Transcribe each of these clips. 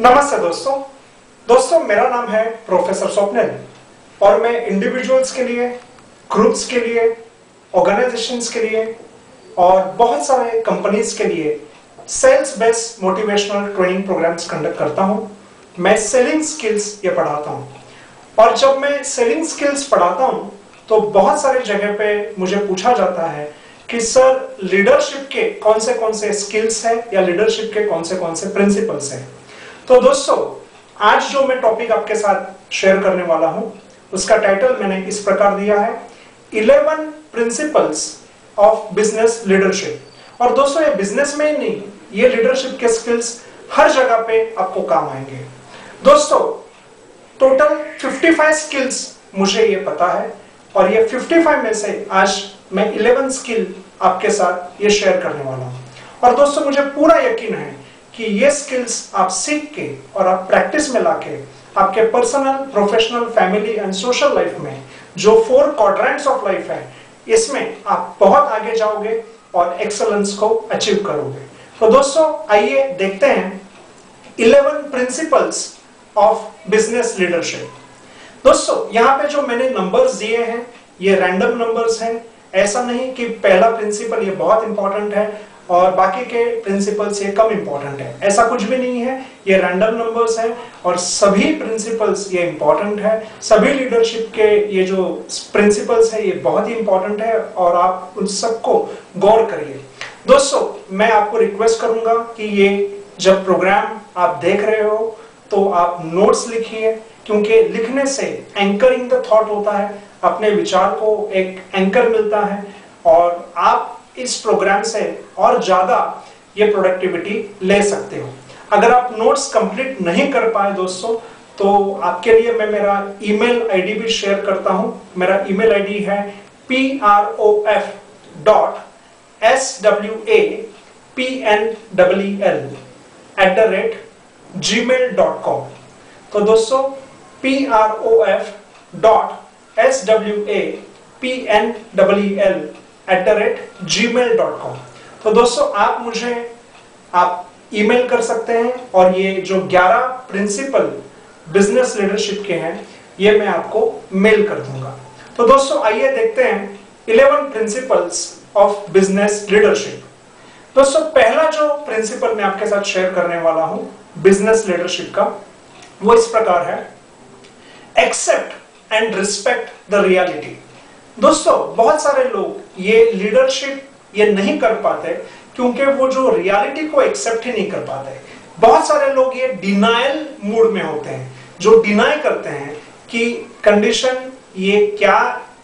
नमस्ते दोस्तों मेरा नाम है प्रोफेसर स्वप्निल और मैं इंडिविजुअल्स के लिए, ग्रुप्स के लिए, ऑर्गेनाइजेशंस के लिए और बहुत सारे कंपनीज के लिए sales based motivational training programs conduct करता हूं। मैं सेलिंग स्किल्स ये पढ़ाता हूं और जब मैं सेलिंग स्किल्स पढ़ाता हूं तो बहुत सारी जगह पे मुझे पूछा जाता है कि सर लीडरशिप के कौन से स्किल्स है या लीडरशिप के कौन से प्रिंसिपल्स हैं। तो दोस्तों आज जो मैं टॉपिक आपके साथ शेयर करने वाला हूं उसका टाइटल मैंने इस प्रकार दिया है 11 प्रिंसिपल्स ऑफ बिजनेस लीडरशिप। और दोस्तों ये बिजनेस में ही नहीं, ये लीडरशिप के स्किल्स हर जगह पे आपको काम आएंगे। दोस्तों टोटल 55 स्किल्स मुझे ये पता है और ये 55 में से आज मैं 11 स्किल आपके साथ ये शेयर करने वाला हूं। और दोस्तों मुझे पूरा यकीन है कि ये स्किल्स आप सीख के और आप प्रैक्टिस में लाके आपके personal, professional, family and social life में जो 4 क्वाड्रेंट्स ऑफ लाइफ है इसमें आप बहुत आगे जाओगे और एक्सेलेंस को अचीव करोगे। तो दोस्तों आइए देखते हैं 11 प्रिंसिपल्स ऑफ बिजनेस लीडरशिप। दोस्तों यहाँ पे जो मैंने नंबर्स दिए हैं ये रैंडम नंबर्स हैं। ऐसा नहीं कि पहला प्रिंसिपल ये बहुत इंपॉर्टेंट है और बाकी के प्रिंसिपल्स ये कम इंपॉर्टेंट है, ऐसा कुछ भी नहीं है। ये रैंडम नंबर्स हैं और सभी प्रिंसिपल्स ये इंपॉर्टेंट है। सभी लीडरशिप के ये जो प्रिंसिपल्स है ये बहुत ही इंपॉर्टेंट है और आप उन सबको गौर करिए। दोस्तों मैं आपको रिक्वेस्ट करूंगा कि ये जब प्रोग्राम आप देख रहे हो तो आप नोट्स लिखिए, क्योंकि लिखने से एंकरिंग द थॉट होता है, अपने विचार को एक एंकर मिलता है और आप इस प्रोग्राम से और ज्यादा ये प्रोडक्टिविटी ले सकते हो। अगर आप नोट्स कंप्लीट नहीं कर पाए दोस्तों तो आपके लिए मैं मेरा ईमेल आईडी भी शेयर करता हूं। मेरा ईमेल आईडी है prof.swapnell@gmail.com। तो दोस्तों prof.swapnell@gmail.com। तो दोस्तों आप ईमेल कर सकते हैं और ये जो 11 प्रिंसिपल बिजनेस लीडरशिप के हैं ये मैं आपको मेल कर दूंगा। तो दोस्तों आइए देखते हैं 11 प्रिंसिपल्स ऑफ बिजनेस लीडरशिप। दोस्तों पहला जो प्रिंसिपल मैं आपके साथ शेयर करने वाला हूं बिजनेस लीडरशिप का वो इस प्रकार है, accept and respect the reality. दोस्तों बहुत सारे लोग ये लीडरशिप ये नहीं कर पाते क्योंकि वो जो रियलिटी को एक्सेप्ट ही नहीं कर पाते। बहुत सारे लोग ये डिनायल मूड में होते हैं, जो डिनाई करते हैं कि कंडीशन ये क्या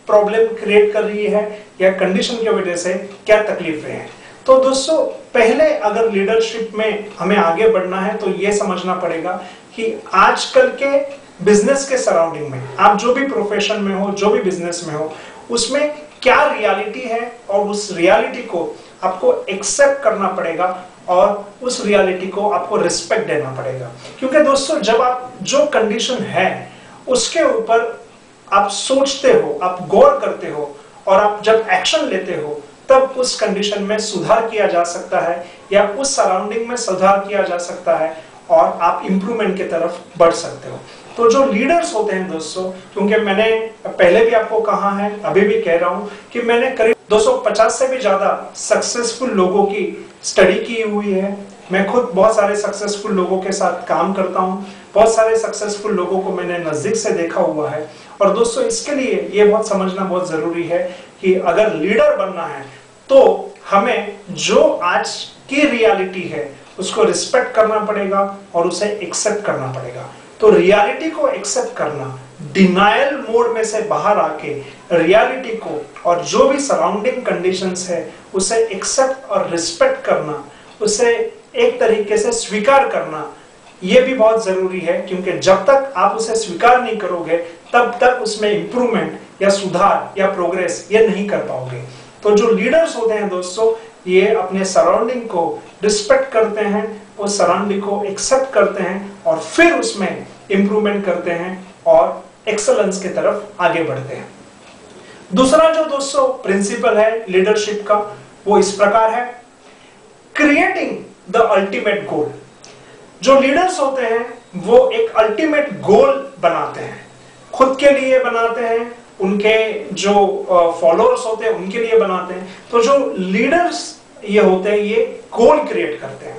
प्रॉब्लम क्रिएट कर रही है या कंडीशन की वजह से क्या तकलीफें हैं। तो दोस्तों पहले अगर लीडरशिप में हमें आगे बढ़ना है तो ये समझना पड़ेगा कि आजकल के बिजनेस के सराउंडिंग में आप जो भी प्रोफेशन में हो, जो भी बिजनेस में हो, उसमें क्या रियलिटी है और उस रियलिटी को आपको एक्सेप्ट करना पड़ेगा और उस रियलिटी को आपको रिस्पेक्ट देना पड़ेगा। क्योंकि दोस्तों जब आप जो कंडीशन है उसके ऊपर आप सोचते हो, आप गौर करते हो और आप जब एक्शन लेते हो तब उस कंडीशन में सुधार किया जा सकता है या उस सराउंडिंग में सुधार किया जा सकता है और आप इंप्रूवमेंट की तरफ बढ़ सकते हो। तो जो लीडर्स होते हैं दोस्तों, क्योंकि मैंने पहले भी आपको कहा है, अभी भी कह रहा हूं कि मैंने करीब 250 से भी ज्यादा सक्सेसफुल लोगों की स्टडी की हुई है। मैं खुद बहुत सारे सक्सेसफुल लोगों के साथ काम करता हूं, बहुत सारे सक्सेसफुल लोगों को मैंने नजदीक से देखा हुआ है। और दोस्तों इसके लिए ये बहुत समझना बहुत जरूरी है कि अगर लीडर बनना है तो हमें जो आज की रियलिटी है उसको रिस्पेक्ट करना पड़ेगा और उसे एक्सेप्ट करना पड़ेगा। तो रियलिटी को एक्सेप्ट करना, डिनायल मोड में से बाहर आके रियलिटी को और जो भी सराउंडिंग कंडीशंस है उसे एक्सेप्ट और रिस्पेक्ट करना, उसे एक तरीके से स्वीकार करना, ये भी बहुत जरूरी है। क्योंकि जब तक आप उसे स्वीकार नहीं करोगे तब तक उसमें इंप्रूवमेंट या सुधार या प्रोग्रेस ये नहीं कर पाओगे। तो जो लीडर्स होते हैं दोस्तों ये अपने सराउंडिंग को रिस्पेक्ट करते हैं, उस सराउंडिंग को एक्सेप्ट करते हैं और फिर उसमें इंप्रूवमेंट करते हैं और एक्सेलेंस की तरफ आगे बढ़ते हैं। दूसरा जो दोस्तों प्रिंसिपल है लीडरशिप का वो इस प्रकार है, क्रिएटिंग द अल्टीमेट गोल। जो लीडर्स होते हैं वो एक अल्टीमेट गोल बनाते हैं, खुद के लिए बनाते हैं, उनके जो फॉलोअर्स होते हैं उनके लिए बनाते हैं। तो जो लीडर्स ये होते हैं ये गोल क्रिएट करते हैं,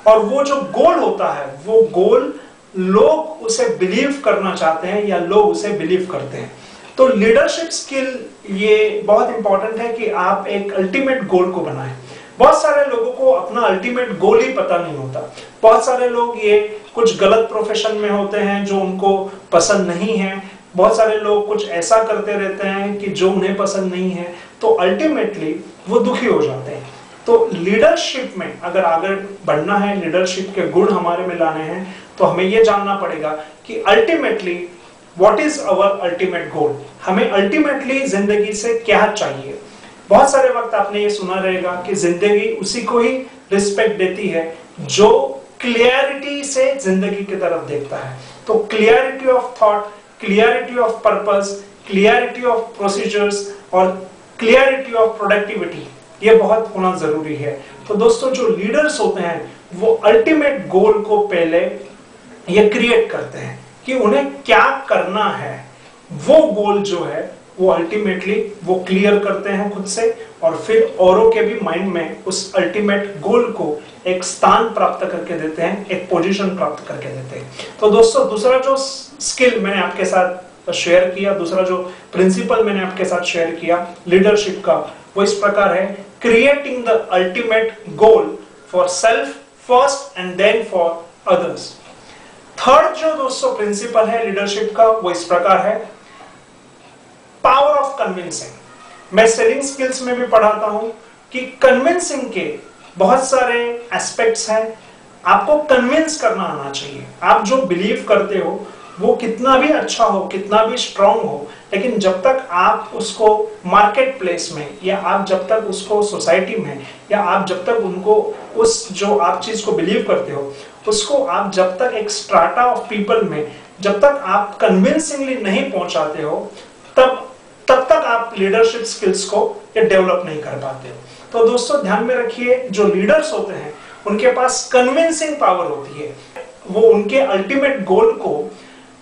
और वो जो गोल होता है वो गोल लोग उसे बिलीव करना चाहते हैं या लोग उसे बिलीव करते हैं। तो लीडरशिप स्किल ये बहुत इंपॉर्टेंट है कि आप एक अल्टीमेट गोल को बनाएं। बहुत सारे लोगों को अपना अल्टीमेट गोल ही पता नहीं होता। बहुत सारे लोग ये कुछ गलत प्रोफेशन में होते हैं जो उनको पसंद नहीं है, बहुत सारे लोग कुछ ऐसा करते रहते हैं कि जो उन्हें पसंद नहीं है, तो अल्टीमेटली वो दुखी हो जाते हैं। तो लीडरशिप में अगर आगे बढ़ना है, लीडरशिप के गुण हमारे में लाने हैं, तो हमें ये जानना पड़ेगा कि ultimately what is our ultimate goal, हमें अल्टीमेटली जिंदगी से क्या चाहिए। बहुत सारे वक्त आपने ये सुना रहेगा कि जिंदगी उसी को ही रिस्पेक्ट देती है जो क्लियरिटी से जिंदगी की तरफ देखता है। तो clarity of thought, clarity of purpose, clarity of procedures और क्लियरिटी ऑफ प्रोडक्टिविटी, ये बहुत होना जरूरी है। तो दोस्तों जो लीडर्स होते हैं वो अल्टीमेट गोल को पहले ये क्रिएट करते हैं कि उन्हें क्या करना है। वो गोल जो है वो अल्टीमेटली वो क्लियर करते हैं खुद से, और फिर औरों के भी माइंड में उस अल्टीमेट गोल को एक स्थान प्राप्त करके देते हैं, एक पोजीशन प्राप्त करके देते हैं। तो दोस्तों दूसरा जो स्किल मैंने आपके साथ शेयर किया, दूसरा जो प्रिंसिपल मैंने आपके साथ शेयर किया लीडरशिप का, वो इस प्रकार है, creating the ultimate goal for self first and then for others. Third जो दोस्तों प्रिंसिपल है लीडरशिप का वो इस प्रकार है, पावर ऑफ कन्विंसिंग। मैं सेलिंग स्किल्स में भी पढ़ाता हूं कि कन्विंसिंग के बहुत सारे एस्पेक्ट्स हैं। आपको कन्विंस करना आना चाहिए। आप जो बिलीव करते हो वो कितना भी अच्छा हो, कितना भी स्ट्रांग हो, लेकिन जब तक आप उसको मार्केट प्लेस में, या आप जब तक उसको सोसाइटी में, या आप जब तक उनको उस जो आप चीज को बिलीव करते हो उसको आप जब तक एक स्ट्राटा ऑफ पीपल में जब तक आप कन्विंसिंगली नहीं पहुंचाते हो, तब तक आप लीडरशिप स्किल्स को ये डेवलप नहीं कर पाते हो। तो दोस्तों ध्यान में रखिए, जो लीडर्स होते हैं उनके पास कन्विंसिंग पावर होती है। वो उनके अल्टीमेट गोल को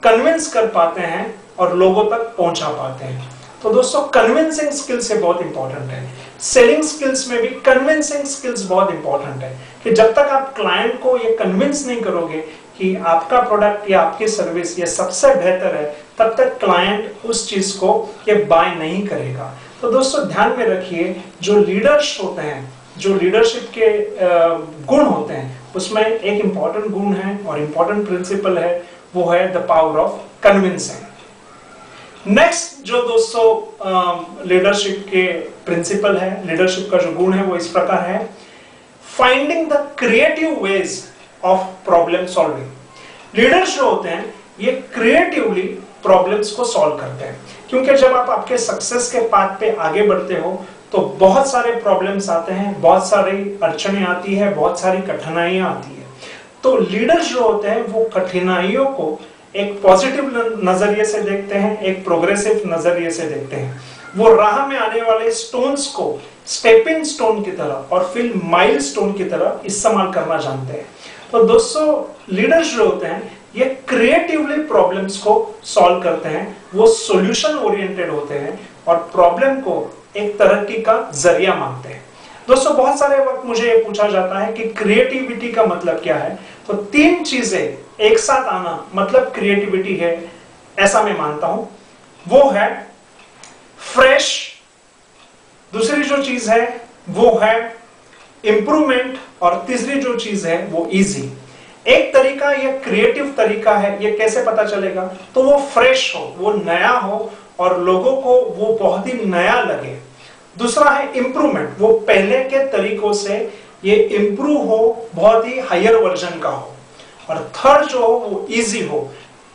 कन्विंस कर पाते हैं और लोगों तक पहुंचा पाते हैं। तो दोस्तों कन्विंसिंग स्किल्स ये बहुत इंपॉर्टेंट है। सेलिंग स्किल्स में भी कन्विंसिंग स्किल्स बहुत इंपॉर्टेंट है कि जब तक आप क्लाइंट को ये कन्विंस नहीं करोगे कि आपका प्रोडक्ट या आपकी सर्विस ये सबसे बेहतर है, तब तक क्लाइंट उस चीज को ये बाय नहीं करेगा। तो दोस्तों ध्यान में रखिए, जो लीडर्स होते हैं, जो लीडरशिप के गुण होते हैं, उसमें एक इंपॉर्टेंट गुण है और इंपॉर्टेंट प्रिंसिपल है, वो है the power of convincing. Next जो दोस्तों लीडरशिप के प्रिंसिपल है, लीडरशिप का जो गुण है वो इस प्रकार है, finding the creative ways of problem solving. Leaders जो होते हैं ये क्रिएटिवली प्रॉब्लम्स को सॉल्व करते हैं, क्योंकि जब आप आपके सक्सेस के पाथ पे आगे बढ़ते हो तो बहुत सारे प्रॉब्लम्स आते हैं, बहुत सारी अड़चनें आती है, बहुत सारी कठिनाइयां आती है। तो लीडर्स जो होते हैं वो कठिनाइयों को एक पॉजिटिव नजरिए से देखते हैं, एक प्रोग्रेसिव नजरिए से देखते हैं। वो राह में आने वाले स्टोन्स को स्टेपिंग स्टोन की तरह और फिर माइलस्टोन की तरह इस्तेमाल करना जानते हैं। तो दोस्तों लीडर्स जो होते हैं ये क्रिएटिवली प्रॉब्लम्स को सॉल्व करते हैं, वो सॉल्यूशन ओरिएंटेड होते हैं और प्रॉब्लम को एक तरक्की का जरिया मानते हैं। दोस्तों बहुत सारे वक्त मुझे ये पूछा जाता है कि क्रिएटिविटी का मतलब क्या है। तो तीन चीजें एक साथ आना मतलब क्रिएटिविटी है, ऐसा मैं मानता हूं। वो है फ्रेश, दूसरी जो चीज है वो है इंप्रूवमेंट, और तीसरी जो चीज है वो इजी। एक तरीका ये क्रिएटिव तरीका है, ये कैसे पता चलेगा? तो वो फ्रेश हो, वो नया हो और लोगों को वो बहुत ही नया लगे। दूसरा है इंप्रूवमेंट, वो पहले के तरीकों से ये इंप्रूव हो, बहुत ही हायर वर्जन का हो। और थर्ड जो हो वो इजी हो,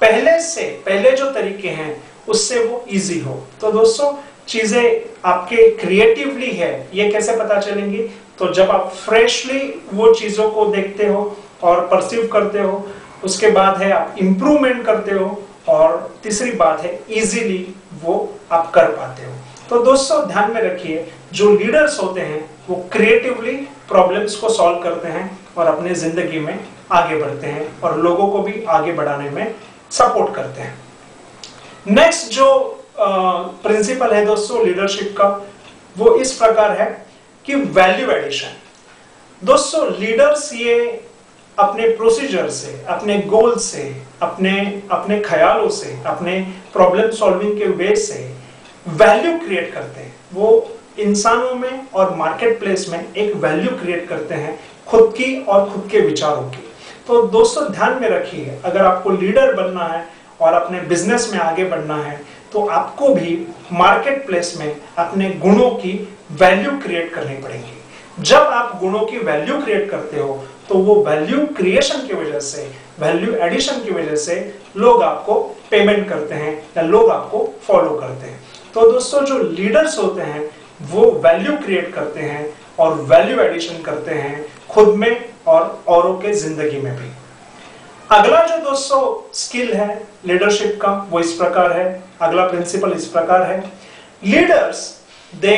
पहले जो तरीके हैं उससे वो इजी हो। तो दोस्तों चीजें आपके क्रिएटिवली है, ये कैसे पता चलेंगी? तो जब आप फ्रेशली वो चीजों को देखते हो और परसीव करते हो, उसके बाद है आप इंप्रूवमेंट करते हो, और तीसरी बात है इजीली वो आप कर पाते हो। तो दोस्तों ध्यान में रखिए, जो लीडर्स होते हैं वो क्रिएटिवली प्रॉब्लम्स को सॉल्व करते हैं और अपने जिंदगी में आगे बढ़ते हैं और लोगों को भी आगे बढ़ाने में सपोर्ट करते हैं। नेक्स्ट जो प्रिंसिपल है दोस्तों लीडरशिप का, वो इस प्रकार है कि वैल्यू एडिशन। दोस्तों लीडर्स ये अपने प्रोसीजर से, अपने गोल से, अपने ख्यालों से, अपने प्रॉब्लम सॉल्विंग के वे से वैल्यू क्रिएट करते हैं। वो इंसानों में और मार्केट प्लेस में एक वैल्यू क्रिएट करते हैं खुद की और खुद के विचारों की। तो दोस्तों ध्यान में रखिए, अगर आपको लीडर बनना है और अपने बिजनेस में आगे बढ़ना है तो आपको भी मार्केट प्लेस में अपने गुणों की वैल्यू क्रिएट करनी पड़ेगी। जब आप गुणों की वैल्यू क्रिएट करते हो तो वो वैल्यू क्रिएशन की वजह से, वैल्यू एडिशन की वजह से लोग आपको पेमेंट करते हैं या लोग आपको फॉलो करते हैं। तो दोस्तों जो लीडर्स होते हैं वो वैल्यू क्रिएट करते हैं और वैल्यू एडिशन करते हैं खुद में और औरों के जिंदगी में भी। अगला जो दोस्तों स्किल है लीडरशिप का वो इस प्रकार है, अगला प्रिंसिपल इस प्रकार है, leaders they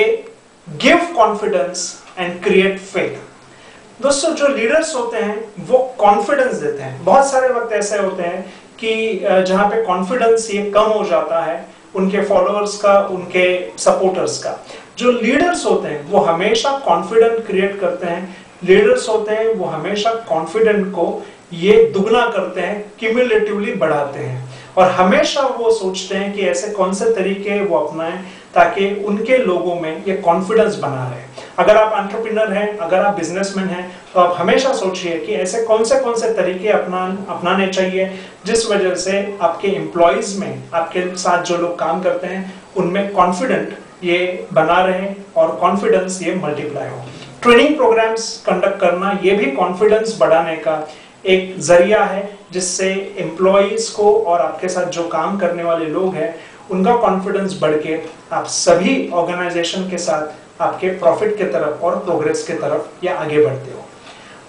give confidence and create faith. दोस्तों जो लीडर्स होते हैं वो कॉन्फिडेंस देते हैं। बहुत सारे वक्त ऐसे होते हैं कि जहां पे कॉन्फिडेंस ये कम हो जाता है उनके फॉलोअर्स का, उनके सपोर्टर्स का। जो लीडर्स होते हैं वो हमेशा कॉन्फिडेंट क्रिएट करते हैं। लीडर्स होते हैं वो हमेशा कॉन्फिडेंट को ये दुगना करते हैं, क्यूमुलेटिवली बढ़ाते हैं और हमेशा वो सोचते हैं कि ऐसे कौन से तरीके वो अपनाएं ताकि उनके लोगों में ये कॉन्फिडेंस बना रहे। अगर आप एंटरप्रेन्योर हैं, अगर आप बिजनेसमैन हैं तो आप हमेशा सोचिए कि ऐसे कौन से तरीके अपनाने चाहिए जिस वजह से आपके एम्प्लॉइज में, आपके साथ जो लोग काम करते हैं उनमें कॉन्फिडेंट ये बना रहे और कॉन्फिडेंस ये मल्टीप्लाई हो। ट्रेनिंग प्रोग्राम्स कंडक्ट करना ये भी कॉन्फिडेंस बढ़ाने का एक जरिया है जिससे एम्प्लॉइज को और आपके साथ जो काम करने वाले लोग हैं उनका कॉन्फिडेंस बढ़ के आप सभी ऑर्गेनाइजेशन के साथ आपके प्रॉफिट के तरफ और प्रोग्रेस के तरफ या आगे बढ़ते हो।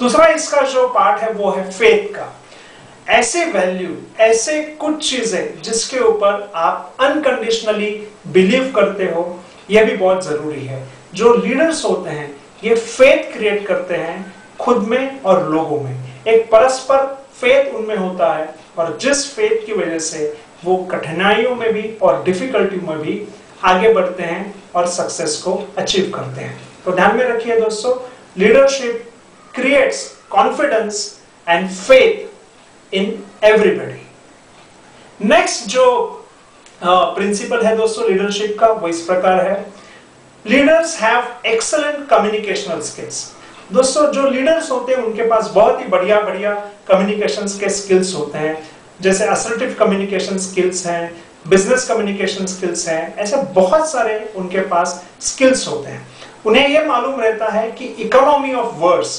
दूसरा इसका जो पार्ट है वो है फेथ का। ऐसे वैल्यू, ऐसे कुछ चीजें जिसके ऊपर आप अनकंडीशनली बिलीव करते हो, यह भी बहुत जरूरी है। जो लीडर्स होते हैं ये फेथ क्रिएट करते हैं खुद में और लोगों में। एक परस्पर फेथ उनमें होता है और जिस फेथ की वजह से वो कठिनाइयों में भी और डिफिकल्टी में भी आगे बढ़ते हैं और सक्सेस को अचीव करते हैं। तो ध्यान में रखिए दोस्तों, leadership creates confidence and faith in everybody. Next जो प्रिंसिपल है दोस्तों लीडरशिप का वो इस प्रकार है, leaders have excellent communicational skills. दोस्तों जो लीडर्स होते हैं उनके पास बहुत ही बढ़िया कम्युनिकेशन के स्किल्स होते हैं, जैसे असर्टिव कम्युनिकेशन स्किल्स हैं, बिजनेस कम्युनिकेशन स्किल्स हैं, ऐसे बहुत सारे उनके पास स्किल्स होते हैं। उन्हें यह मालूम रहता है कि इकोनॉमी ऑफ वर्ड्स,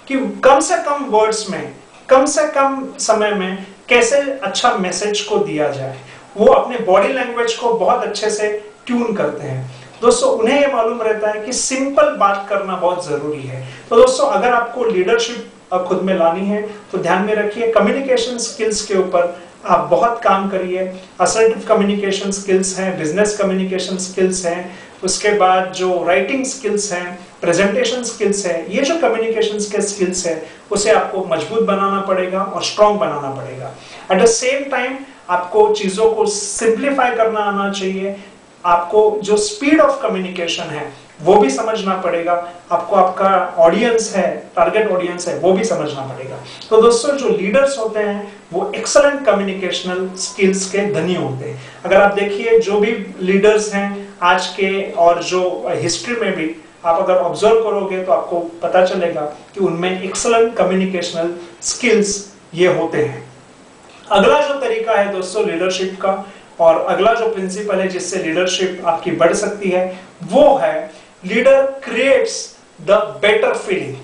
कि कम से कम वर्ड्स में, कम से कम समय में कैसे अच्छा मैसेज को दिया जाए। वो अपने बॉडी लैंग्वेज को बहुत अच्छे से ट्यून करते हैं। दोस्तों उन्हें यह मालूम रहता है कि सिंपल बात करना बहुत जरूरी है। तो दोस्तों अगर आपको लीडरशिप खुद में लानी है तो ध्यान में रखिए कम्युनिकेशन स्किल्स के ऊपर आप बहुत काम करिए। असर्टिव कम्युनिकेशन स्किल्स हैं, बिजनेस कम्युनिकेशन स्किल्स हैं, उसके बाद जो राइटिंग स्किल्स हैं, प्रेजेंटेशन स्किल्स है, ये जो कम्युनिकेशन के स्किल्स है उसे आपको मजबूत बनाना पड़ेगा और स्ट्रॉन्ग बनाना पड़ेगा। एट द सेम टाइम आपको चीजों को सिंप्लीफाई करना आना चाहिए। आपको जो स्पीड ऑफ कम्युनिकेशन है वो भी समझना पड़ेगा। आपको आपका ऑडियंस है, टारगेट ऑडियंस है, वो भी समझना पड़ेगा। तो दोस्तों जो लीडर्स होते हैं वो एक्सीलेंट कम्युनिकेशनल स्किल्स के धनी होते हैं। अगर आप देखिए जो भी लीडर्स हैं आज के और जो हिस्ट्री में भी आप अगर ऑब्जर्व करोगे तो आपको पता चलेगा कि उनमें एक्सीलेंट कम्युनिकेशनल स्किल्स ये होते हैं। अगला जो तरीका है दोस्तों लीडरशिप का और अगला जो प्रिंसिपल है जिससे लीडरशिप आपकी बढ़ सकती है वो है leader creates the better feeling.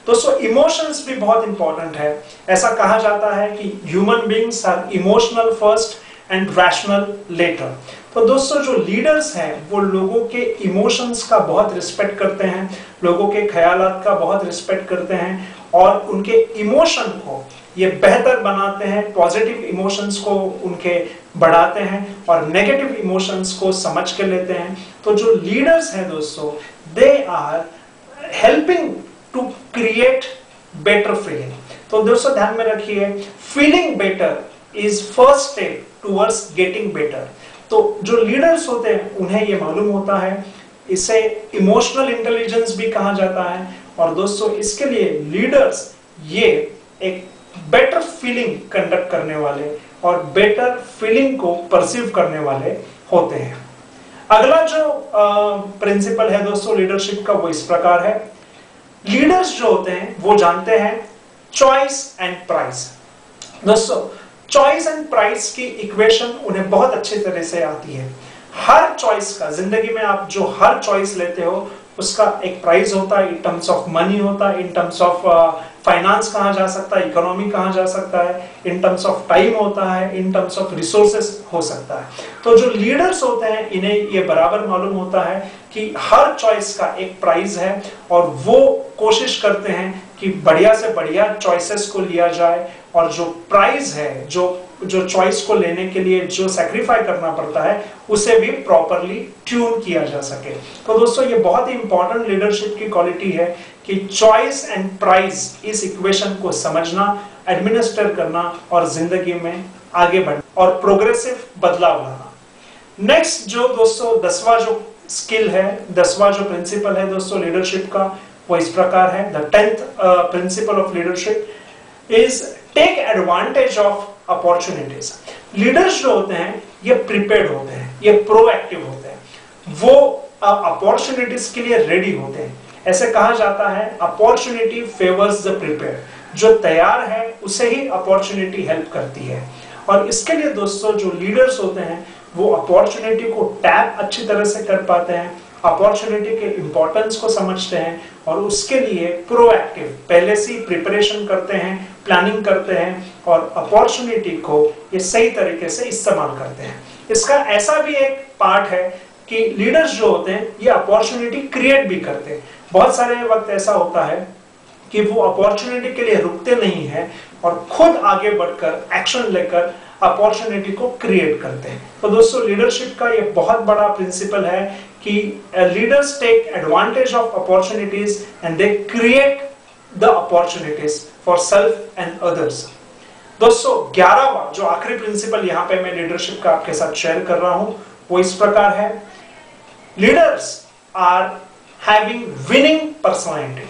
दोस्तों इमोशंस भी बहुत इंपॉर्टेंट है। ऐसा कहा जाता है कि human beings are emotional first and rational later. तो दोस्तों जो लीडर्स हैं वो लोगों के इमोशंस का बहुत रिस्पेक्ट करते हैं, लोगों के ख्यालात का बहुत रिस्पेक्ट करते हैं और उनके इमोशन को ये बेहतर बनाते हैं, पॉजिटिव इमोशंस को उनके बढ़ाते हैं और नेगेटिव इमोशंस को समझ के लेते हैं। तो जो लीडर्स हैं दोस्तों they are helping to create better feeling. तो दोस्तों ध्यान में रखिए, feeling better is first step towards getting better. तो जो लीडर्स होते हैं उन्हें ये मालूम होता है, इसे इमोशनल इंटेलिजेंस भी कहा जाता है। और दोस्तों इसके लिए लीडर्स ये एक बेटर फीलिंग कंडक्ट करने वाले और बेटर फीलिंग को परसीव करने वाले होते हैं। अगला जो प्रिंसिपल है दोस्तों लीडरशिप का, वो इस प्रकार है। लीडर्स जो होते हैं वो जानते हैं चॉइस एंड प्राइस। दोस्तों चॉइस एंड प्राइस की इक्वेशन उन्हें बहुत अच्छी तरह से आती है। हर चॉइस का, जिंदगी में आप जो हर चॉइस लेते हो उसका एक प्राइस होता है, इन टर्म्स ऑफ मनी होता है, इन टर्म्स ऑफ फाइनेंस कहा जा सकता है, इकोनॉमी कहा जा सकता है, इन टर्म्स ऑफ टाइम होता है, इन टर्म्स ऑफ रिसोर्सेस हो सकता है। तो जो लीडर्स होते हैं इन्हें ये बराबर मालूम होता है कि हर चॉइस का एक प्राइस है और वो कोशिश करते हैं कि बढ़िया से बढ़िया चॉइसेस को लिया जाए और जो प्राइस है, जो चॉइस को लेने के लिए जो सैक्रिफाई करना पड़ता है उसे भी प्रॉपरली ट्यून किया जा सके। तो दोस्तों ये बहुत ही इंपॉर्टेंट लीडरशिप की क्वालिटी है कि चॉइस एंड प्राइस इस इक्वेशन को समझना, एडमिनिस्टर करना और जिंदगी में आगे बढ़ना और प्रोग्रेसिव बदलाव लाना। नेक्स्ट जो दोस्तों 10वां जो स्किल है, 10वां जो प्रिंसिपल है दोस्तों लीडरशिप का, वो इस प्रकार है। The 10th principle of leadership is take advantage of opportunities. Leaders जो होते हैं ये प्रिपेयर्ड होते हैं, ये प्रोएक्टिव होते हैं, वो अपॉर्चुनिटीज के लिए रेडी होते हैं। ऐसे कहा जाता है अपॉर्चुनिटी फेवर्स द प्रिपेयर्ड। जो तैयार है उसे ही अपॉर्चुनिटी हेल्प करती है। और इसके लिए दोस्तों जो लीडर्स होते हैं वो अपॉर्चुनिटी को टैप अच्छी तरह से कर पाते हैं, अपॉर्चुनिटी के इंपॉर्टेंस को समझते हैं और उसके लिए प्रोएक्टिव पहले से प्रिपरेशन करते हैं, प्लानिंग करते हैं और अपॉर्चुनिटी को ये सही तरीके से इस्तेमाल करते हैं। इसका ऐसा भी एक पार्ट है कि लीडर्स जो होते हैं ये अपॉर्चुनिटी क्रिएट भी करते हैं। बहुत सारे वक्त ऐसा होता है कि वो अपॉर्चुनिटी के लिए रुकते नहीं है और खुद आगे बढ़कर एक्शन लेकर अपॉर्चुनिटी को क्रिएट करते हैं। तो दोस्तों लीडरशिप का ये बहुत बड़ा प्रिंसिपल है कि leaders take advantage of opportunities and they create the opportunities for self and others. दोस्तों 11वां जो आखिरी प्रिंसिपल यहाँ पे मैं लीडरशिप का आपके साथ शेयर कर रहा हूं वो इस प्रकार है। Leaders are having winning personality.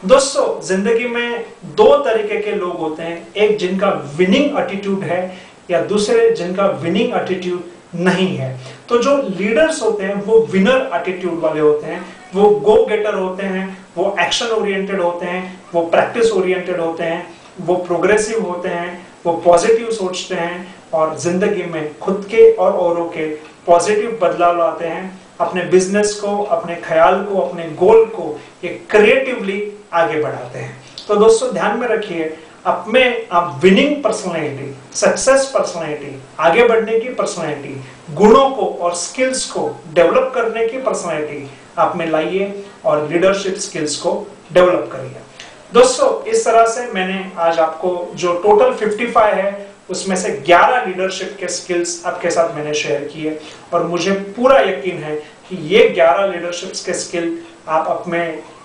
दोस्तों जिंदगी में दो तरीके के लोग होते हैं, एक जिनका विनिंग एटीट्यूड है या दूसरे जिनका विनिंग एटीट्यूड नहीं है। तो जो लीडर्स होते हैं वो विनर एटीट्यूड वाले होते हैं, वो गो गेटर होते हैं, वो एक्शन ओरिएंटेड होते हैं, वो प्रैक्टिस ओरिएंटेड होते हैं, वो प्रोग्रेसिव होते हैं, वो पॉजिटिव सोचते हैं और जिंदगी में खुद के और औरों के पॉजिटिव बदलाव लाते हैं। अपने बिजनेस को, अपने ख्याल को, अपने गोल को एक क्रिएटिवली आगे बढ़ाते हैं। तो दोस्तों ध्यान में रखिए, अपने आप विनिंग पर्सनालिटी, सक्सेस पर्सनालिटी, आगे बढ़ने की पर्सनालिटी, गुणों को और स्किल्स को डेवलप करने की पर्सनालिटी आप में लाइए और लीडरशिप स्किल्स को डेवलप करिए। दोस्तों इस तरह से मैंने आज आपको जो टोटल 55 है उसमें से 11 लीडरशिप के स्किल्स आपके साथ मैंने शेयर किए और मुझे पूरा यकीन है कि ये 11 लीडरशिप के स्किल आप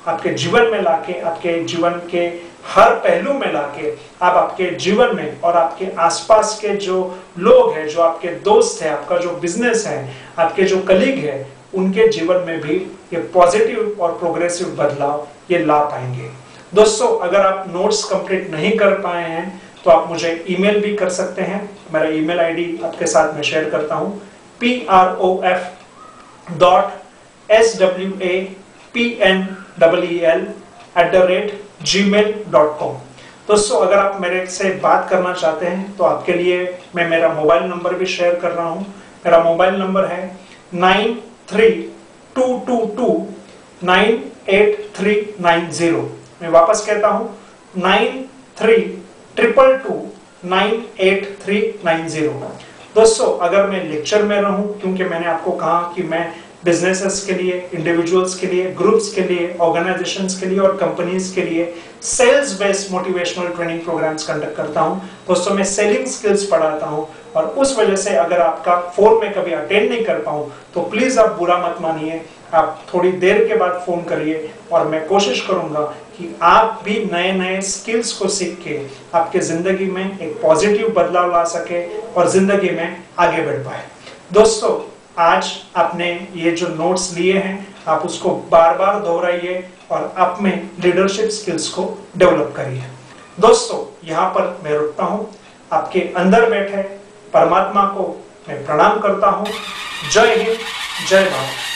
आपके जीवन में लाके, आपके जीवन के हर पहलू में लाके आप आपके जीवन में और आपके आसपास के जो लोग हैं, जो आपके दोस्त हैं, आपका जो बिजनेस है, आपके जो कलीग है, उनके जीवन में भी ये पॉजिटिव और प्रोग्रेसिव बदलाव ये ला पाएंगे। दोस्तों अगर आप नोट्स कंप्लीट नहीं कर पाए हैं तो आप मुझे ईमेल भी कर सकते हैं। मेरा ईमेल आईडी आपके साथ मैं शेयर करता हूं, prof.swapnel@gmail.com। दोस्तों अगर आप मेरे से बात करना चाहते हैं तो आपके लिए मैं मेरा मोबाइल नंबर भी शेयर कर रहा हूं। मेरा मोबाइल नंबर है 9322298390। मैं वापस कहता हूं 9322298390। दोस्तों अगर मैं लेक्चर में रहूं, क्योंकि मैंने आपको कहा कि मैं बिजनेसेस के लिए, इंडिविजुअल्स के लिए, ग्रुप्स के लिए, ऑर्गेनाइजेशंस के लिए और कंपनीज के लिए sales based motivational training programs conduct करता हूं। दोस्तों मैं सेलिंग स्किल्स पढ़ाता हूं और उस वजह से अगर आपका फोन में कभी अटेंड नहीं कर पाऊं तो प्लीज आप बुरा मत मानिए, आप थोड़ी देर के बाद फोन करिए और मैं कोशिश करूंगा कि आप भी नए नए स्किल्स को सीख के आपके जिंदगी में एक पॉजिटिव बदलाव ला सके और जिंदगी में आगे बढ़ पाए। दोस्तों आज आपने ये जो नोट्स लिए हैं आप उसको बार बार दोहराइए और आप में लीडरशिप स्किल्स को डेवलप करिए। दोस्तों यहाँ पर मैं रुकता हूँ। आपके अंदर बैठे परमात्मा को मैं प्रणाम करता हूँ। जय हिंद, जय भारत।